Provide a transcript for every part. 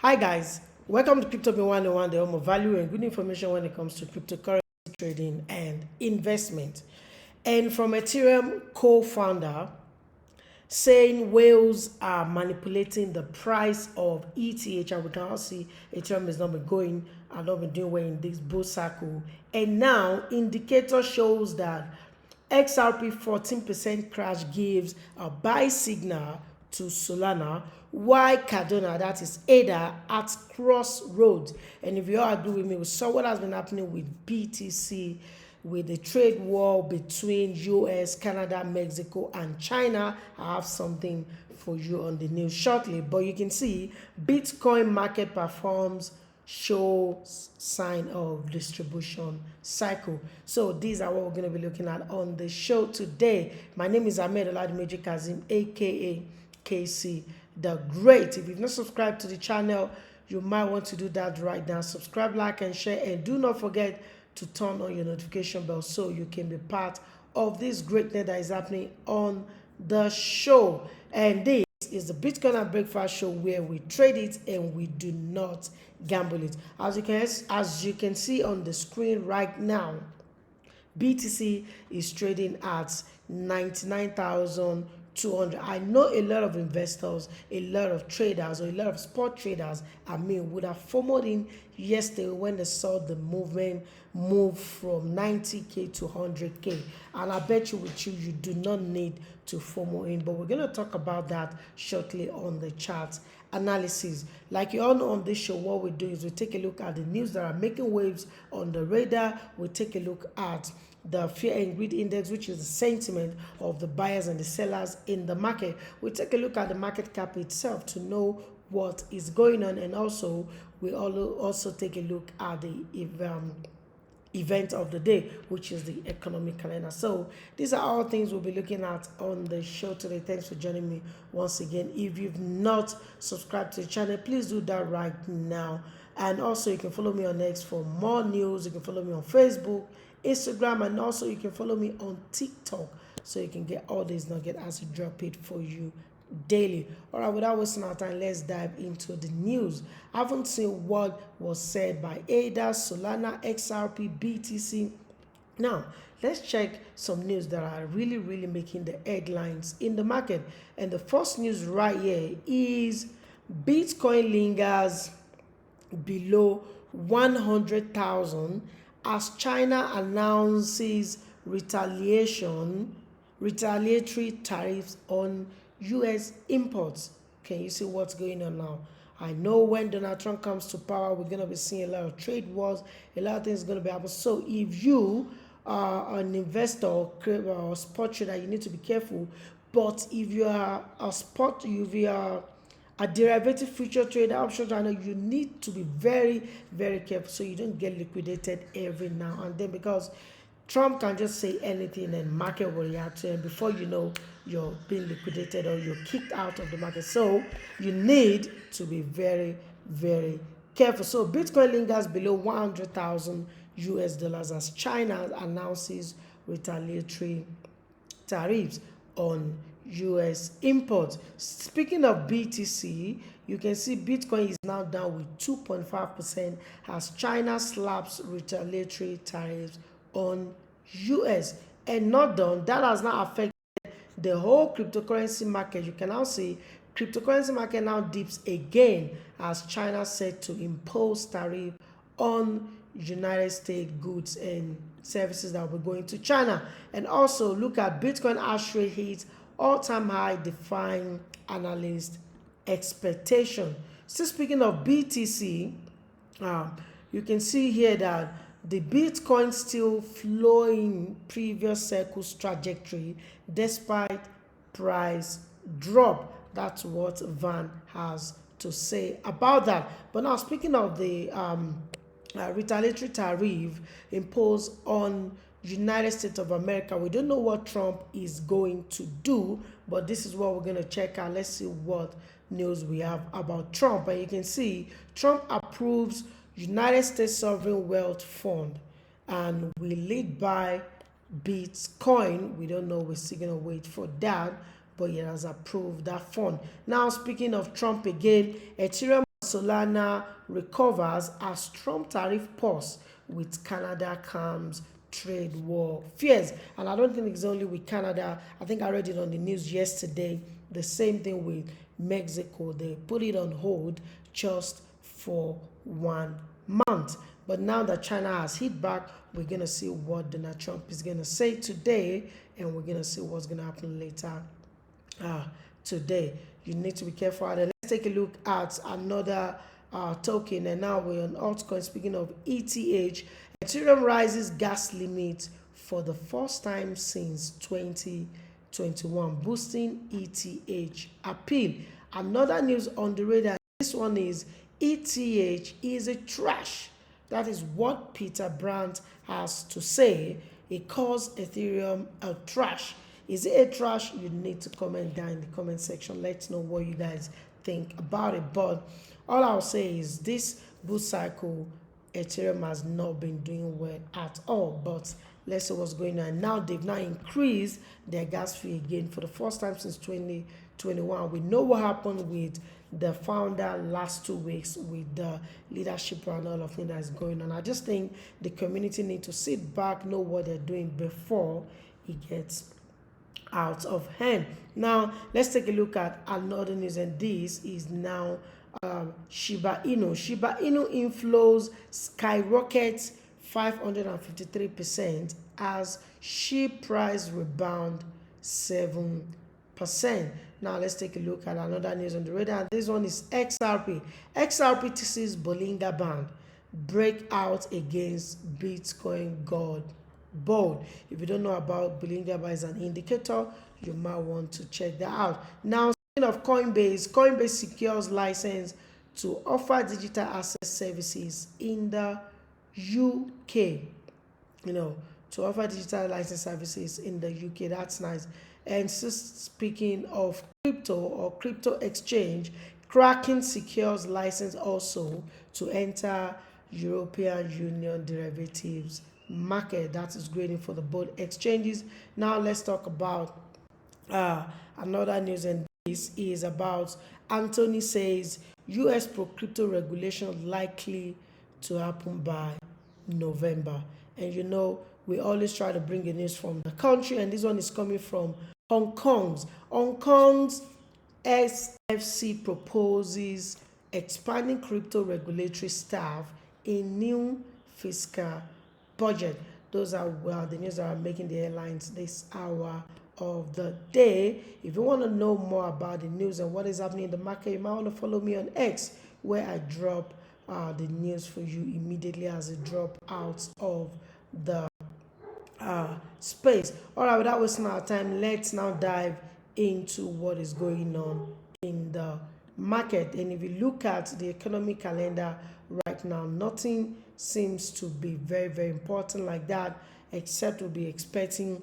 Hi guys, welcome to Crypto 101, the home of value and good information when it comes to cryptocurrency trading and investment. And from Ethereum co-founder saying whales are manipulating the price of ETH, and we can all see Ethereum has not been going and not been doing well in this bull cycle. And now indicator shows that XRP 14% crash gives a buy signal to Solana, why Cardano, that is ADA, at crossroads. And if you all agree with me, we saw what has been happening with BTC, with the trade war between US, Canada, Mexico, and China. I have something for you on the news shortly, but you can see Bitcoin market performs shows sign of distribution cycle. So these are what we're going to be looking at on the show today. My name is Ahmed Oladimeji Kazim, aka KC the Great. If you've not subscribed to the channel, you might want to do that right now. Subscribe, like, and share, and do not forget to turn on your notification bell so you can be part of this greatness that is happening on the show. And this is the Bitcoin and Breakfast Show, where we trade it and we do not gamble it. As you can see on the screen right now, BTC is trading at 99,200. I know a lot of investors, a lot of traders, or a lot of spot traders, would have FOMO'd in yesterday when they saw the movement move from 90K to 100K. And I bet you you do not need to FOMO in. But we're going to talk about that shortly on the chart analysis. Like you all know on this show, what we do is we take a look at the news that are making waves on the radar. We take a look at the fear and greed index, which is the sentiment of the buyers and the sellers in the market. We take a look at the market cap itself to know what is going on, and also we also take a look at the event of the day, which is the economic calendar. So these are all things we'll be looking at on the show today. Thanks for joining me once again. If you've not subscribed to the channel, please do that right now. And also you can follow me on X for more news. You can follow me on Facebook, Instagram, and also you can follow me on TikTok so you can get all these nuggets as I drop it for you daily. All right, without wasting our time, let's dive into the news. I haven't seen what was said by ADA, Solana, XRP, BTC. Now, let's check some news that are really making the headlines in the market. And the first news right here is Bitcoin lingers below 100,000 as China announces retaliatory tariffs on US imports. Can you see what's going on now? I know when Donald Trump comes to power, we're going to be seeing a lot of trade wars, a lot of things going to be happening. So if you are an investor or spot trader, you need to be careful. But if you are if you are a derivative future trader, option trader, you need to be very careful so you don't get liquidated every now and then, because Trump can just say anything and market will react to it. Before you know, you're being liquidated or you're kicked out of the market. So you need to be very careful. So Bitcoin lingers below 100,000 US dollars as China announces retaliatory tariffs on US imports. Speaking of BTC, you can see Bitcoin is now down with 2.5% as China slaps retaliatory tariffs on US. And not done, that has not affected the whole cryptocurrency market. You can now see cryptocurrency market now dips again as China set to impose tariff on United States goods and services that will be going to China. And also look at Bitcoin hash rate hits all-time high, defying analyst expectation. Still speaking of BTC, you can see here that the Bitcoin still flowing previous cycle's trajectory despite price drop. That's what Van has to say about that. But now speaking of the retaliatory tariff imposed on United States of America, we don't know what Trump is going to do, but this is what we're going to check out. Let's see what news we have about Trump. And you can see Trump approves United States Sovereign Wealth Fund and we lead by Bitcoin. We don't know, we're still going to wait for that. but he has approved that fund. Now, speaking of Trump again, Ethereum and Solana recovers as Trump tariff pause with Canada calms trade war fears. And I don't think it's only with Canada. I think I read it on the news yesterday. The same thing with Mexico. They put it on hold just for 1 month. But now that China has hit back, we're going to see what Donald Trump is going to say today, and we're going to see what's going to happen later today. You need to be careful. And let's take a look at another token, and now we're on altcoin. Speaking of ETH, Ethereum rises gas limit for the first time since 2021, boosting ETH appeal. Another news on the radar, this one is ETH is a trash. That is what Peter Brandt has to say. He calls Ethereum a trash. Is it a trash? You need to comment down in the comment section. Let's know what you guys think about it. But all I'll say is this bull cycle, Ethereum has not been doing well at all. But let's see what's going on. Now they've now increased their gas fee again for the first time since 2021. We know what happened with the founder last 2 weeks with the leadership and all of it that is going on. I just think the community need to sit back, know what they're doing before it gets out of hand. Now let's take a look at another news, and this is now Shiba Inu. Shiba Inu inflows skyrockets 553% as SHIB price rebound 7%. Now let's take a look at another news on the radar. This one is XRP. XRPTC's Bollinger Band break out against Bitcoin God bold. If you don't know about Bollinger Band, as an indicator, you might want to check that out. Now, speaking of Coinbase, Coinbase secures license to offer digital asset services in the UK. To offer digital license services in the UK. That's nice. And so speaking of crypto or crypto exchange, Kraken secures license also to enter European Union derivatives market. That is great for the both exchanges. Now let's talk about another news, and this is about Anthony says US pro crypto regulation likely to happen by November. And we always try to bring the news from the country, and this one is coming from Hong Kong's SFC proposes expanding crypto regulatory staff in new fiscal budget. Those are the news that are making the headlines this hour of the day. If you want to know more about the news and what is happening in the market, you might want to follow me on X, where I drop the news for you immediately as it drop out of the space. All right, without wasting our time, let's now dive into what is going on in the market. And if you look at the economic calendar right now, nothing seems to be very, very important like that, except we'll be expecting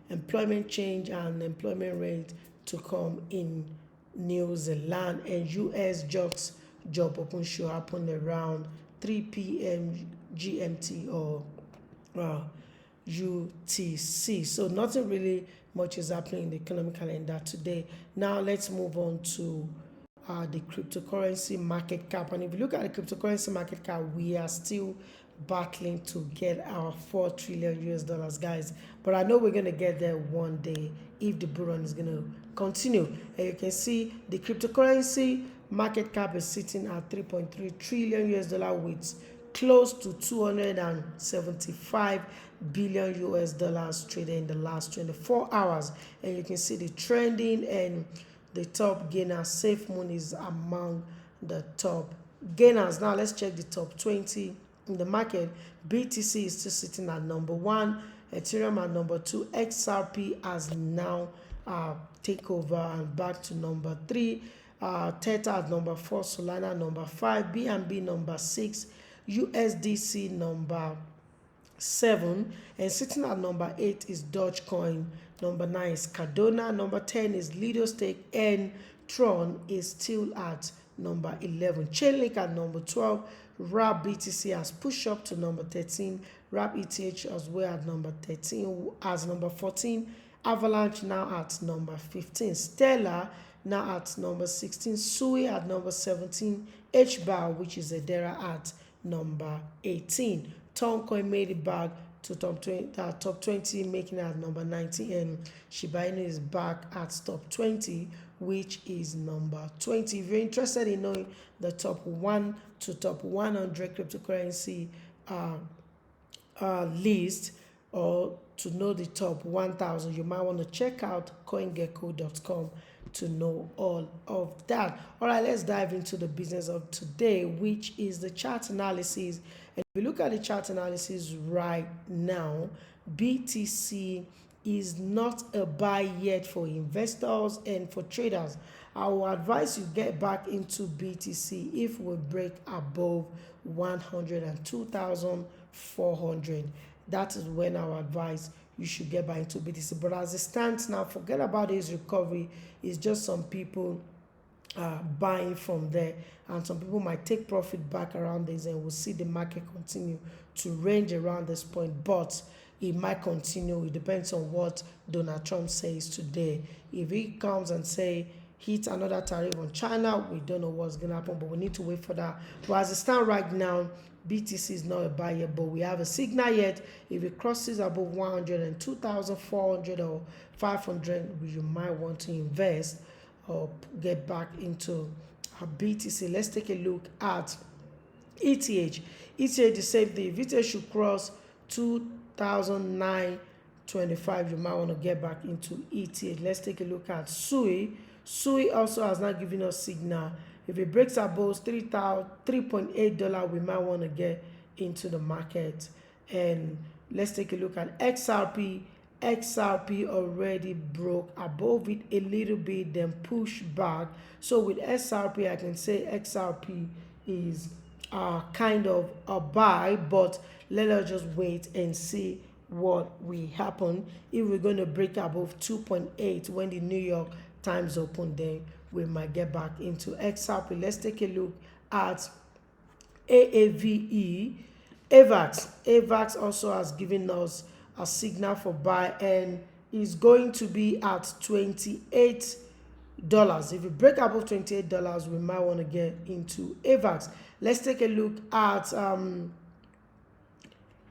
employment change and employment rate to come in New Zealand, and US job open should happen around 3 p.m. GMT or UTC. So nothing really much is happening in the economic calendar today. Now let's move on to the cryptocurrency market cap. And if you look at the cryptocurrency market cap, we are still battling to get our $4 trillion US, guys. But I know we're going to get there one day if the bull run is going to continue. And you can see the cryptocurrency market cap is sitting at 3.3 trillion US dollar with close to 275 billion US dollars traded in the last 24 hours. And you can see the trending, and the top gainer, SafeMoon, is among the top gainers. Now let's check the top 20 in the market. BTC is still sitting at number 1, Ethereum at number 2, XRP has now take over and back to number 3, Theta at number 4, Solana number 5, BNB number 6, USDC number 7, and sitting at number 8 is Dogecoin, number 9 is Cardano, number 10 is Lido Stake, and Tron is still at number 11. Chainlink at number 12. Wrap BTC has pushed up to number 13. Wrap ETH as well at number 13 as number 14, Avalanche now at number 15, Stellar now at number 16, Sui at number 17, HBAR, which is Edera, at number 18. Toncoin made it back to top 20, making it at number 19, and Shiba Inu is back at top 20, which is number 20. If you're interested in knowing the top 1 to top 100 cryptocurrency list, or to know the top 1000, you might want to check out coingecko.com to know all of that. All right, let's dive into the business of today, which is the chart analysis. And if you look at the chart analysis right now, BTC is not a buy yet for investors and for traders. I will advise you get back into BTC if we break above 102,400. That is when I will advise you should get back into BTC. But as it stands now, forget about this recovery. It's just some people buying from there, and some people might take profit back around this, and we'll see the market continue to range around this point, but it might continue. It depends on what Donald Trump says today. If he comes and say hit another tariff on China, we don't know what's going to happen, but we need to wait for that. But as it stands right now, BTC is not a buy yet, but we have a signal yet. If it crosses above 102,400 or 500, you might want to invest or get back into a BTC. Let's take a look at ETH. ETH, the same thing. If ETH should cross 2,925, you might want to get back into ETH. Let's take a look at Sui. Sui also has not given us signal. If it breaks above $3.8, we might want to get into the market. And let's take a look at XRP. XRP already broke above it a little bit, then pushed back. So with XRP, I can say XRP is kind of a buy, but let us just wait and see what will happen. If we're going to break above 2.8 when the New York Times open, then we might get back into XRP. Let's take a look at AAVE. AVAX also has given us a signal for buy and is going to be at $28. If we break above $28, we might want to get into AVAX. Let's take a look at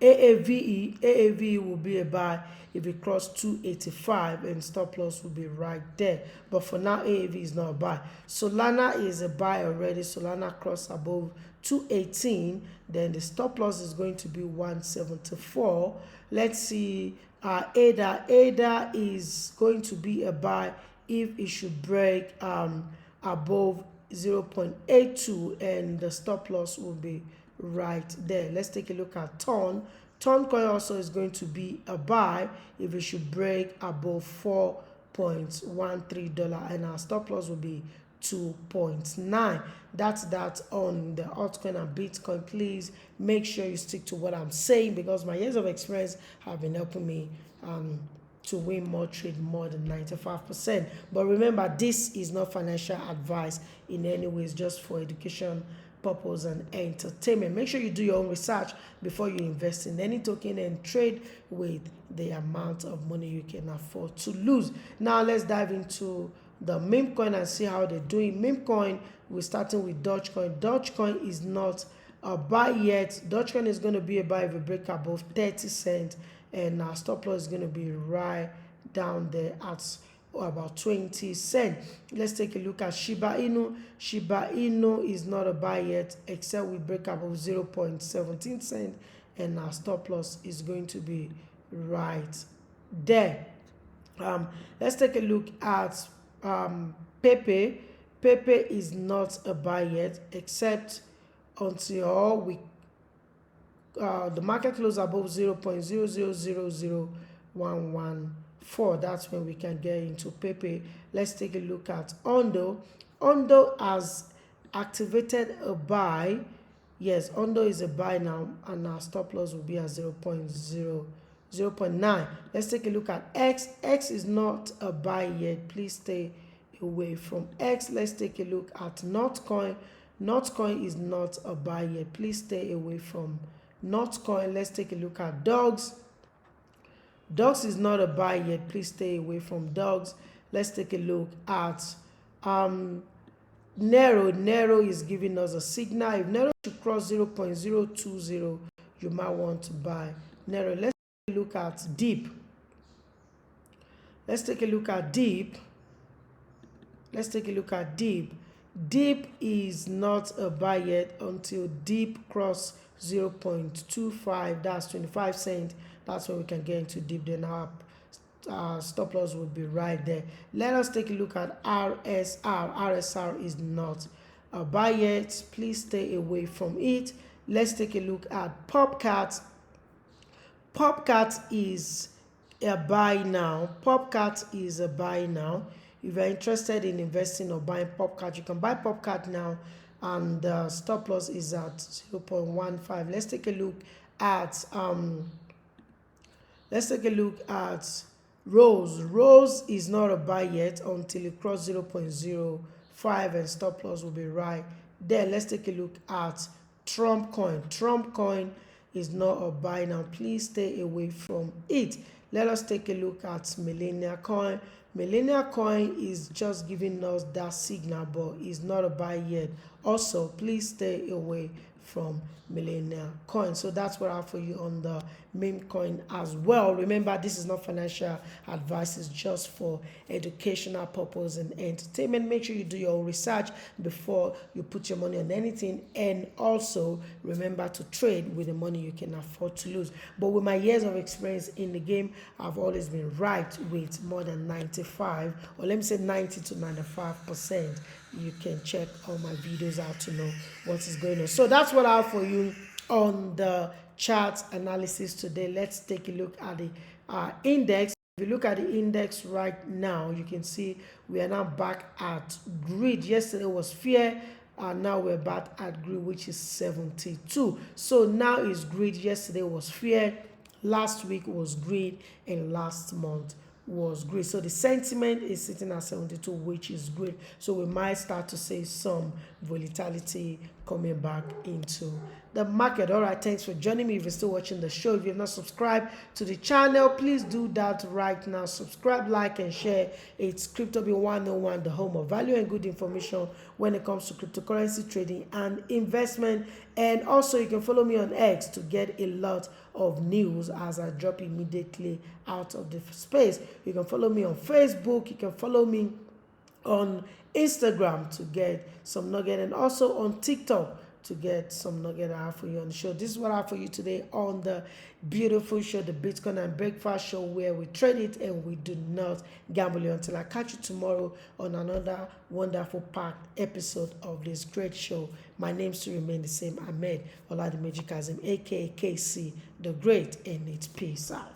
AAVE. AAVE will be a buy if it cross 285, and stop loss will be right there. But for now, AAV is not a buy. Solana is a buy already. Solana crossed above 218, then the stop loss is going to be 174. Let's see ADA. ADA is going to be a buy if it should break above 0.82, and the stop loss will be right there. Let's take a look at Ton. Toncoin also is going to be a buy if it should break above $4.13, and our stop loss will be 2.9. That's that on the altcoin and Bitcoin. Please make sure you stick to what I'm saying, because my years of experience have been helping me to win more trade, more than 95%. But remember, this is not financial advice in any ways, just for education purpose and entertainment. Make sure you do your own research before you invest in any token, and trade with the amount of money you can afford to lose. Now let's dive into the meme coin and see how they're doing. Meme coin, we're starting with Dogecoin. Dogecoin is not a buy yet. Dogecoin is going to be a buy if we break above 30 cents, and our stop loss is going to be right down there at about 20 cents. Let's take a look at Shiba Inu. Shiba Inu is not a buy yet, except we break above 0.17 cents, and our stop loss is going to be right there. Let's take a look at Pepe. Pepe is not a buy yet, except until we the market close above 0.0000114. That's when we can get into Pepe. Let's take a look at Ondo. Ondo has activated a buy. Yes, Ondo is a buy now, and our stop loss will be at 0.9. Let's take a look at X. X is not a buy yet. Please stay away from X. Let's take a look at Notcoin. Notcoin is not a buy yet. Please stay away from Notcoin. Let's take a look at Dogs. Dogs is not a buy yet. Please stay away from dogs. Let's take a look at Nero. Nero is giving us a signal. If Nero should cross 0.020, you might want to buy Nero. Let's take a look at Deep. Let's take a look at Deep. Let's take a look at Deep. Deep is not a buy yet until Deep cross 0.25. That's 25 cents. That's when we can get into Deep. Then our stop loss will be right there. Let us take a look at RSR. RSR is not a buy yet. Please stay away from it. Let's take a look at Popcat. Popcat is a buy now. Popcat is a buy now. If you're interested in investing or buying Popcat, you can buy Popcat now, and the stop loss is at 0.15. Let's take a look at Rose. Rose is not a buy yet until it crosses 0.05, and stop loss will be right there. Let's take a look at Trump coin. Trump coin is not a buy now. Please stay away from it. Let us take a look at Millennial coin. Millennial coin is just giving us that signal, but is not a buy yet. Also, please stay away from Millennial coin. So that's what I have for you on the meme coin as well. Remember, this is not financial advice, it's just for educational purpose and entertainment. Make sure you do your own research before you put your money on anything, and also remember to trade with the money you can afford to lose. But with my years of experience in the game, I've always been right with more than 95, or let me say 90 to 95%. You can check all my videos out to know what is going on. So that's what I have for you on the chart analysis today. Let's take a look at the index. If you look at the index right now, you can see we are now back at grid. Yesterday was fear, and now we're back at grid, which is 72. So now is grid. Yesterday was fear, last week was grid, and last month was great. So the sentiment is sitting at 72, which is great. So we might start to see some volatility coming back into the market. All right, thanks for joining me. If you're still watching the show, if you have not subscribed to the channel, please do that right now. Subscribe, like, and share. It's CryptoBit 101, the home of value and good information when it comes to cryptocurrency trading and investment. And also, you can follow me on X to get a lot of news as I drop immediately out of the space. You can follow me on Facebook. You can follow me on Instagram to get some nugget, and also on TikTok to get some nugget I have for you on the show. This is what I have for you today on the beautiful show, the Bitcoin and Breakfast Show, where we trade it and we do not gamble it. Until I catch you tomorrow on another wonderful packed episode of this great show. My name still remains the same, Ahmed Oladimeji Kazim, aka KC the Great, and it's peace out.